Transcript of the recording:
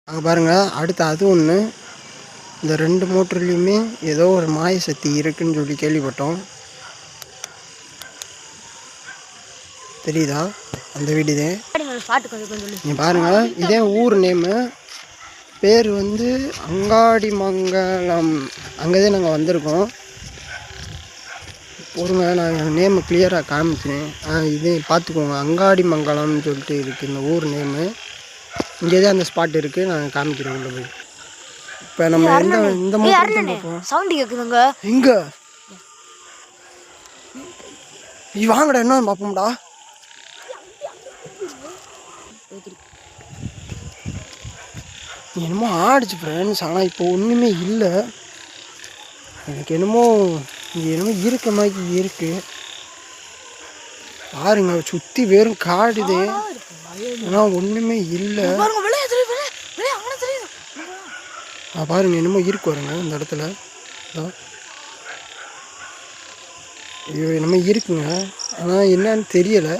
அங்கே பாருங்கள், அடுத்து அது ஒன்று. இந்த 2 மோட்டர்லேயுமே ஏதோ ஒரு மாய சக்தி இருக்குன்னு சொல்லி கேள்விப்பட்டோம். தெரியுதா அந்த வீடு? இதே நீ பாருங்கள், இதே ஊர் நேமு. பேர் வந்து அங்காடிமங்கலம். அங்கே தான் நாங்கள் வந்திருக்கோம். பொறுங்க, நான் நேமு கிளியராக காமிக்கிறேன். இதே பார்த்துக்கோங்க, அங்காடிமங்கலம்னு சொல்லிட்டு இருக்குது இந்த ஊர் நேமு. இங்கே தான் அந்த ஸ்பாட் இருக்குது. நாங்கள் காமிக்கிறோம் உள்ள போய். இப்போ நம்ம இந்த மோட்டர் பார்ப்போம். சவுண்ட் கேட்குதுங்க. எங்கே வாங்கடா, என்ன பார்ப்போம்டா. என்னமோ ஆடிச்சு ஃப்ரெண்ட்ஸ், ஆனால் இப்போ ஒன்றுமே இல்லை. எனக்கு என்னமோ இங்கே என்னமோ இருக்க மாதிரி இருக்குது. பாருங்க, சுற்றி வெறும் காடுது, ஆனால் ஒன்றுமே இல்லை. பாருங்க, என்னமோ இருக்கு வருங்க இந்த இடத்துல. ஐயோ, என்னமோ இருக்குங்க, ஆனால் என்னன்னு தெரியலை.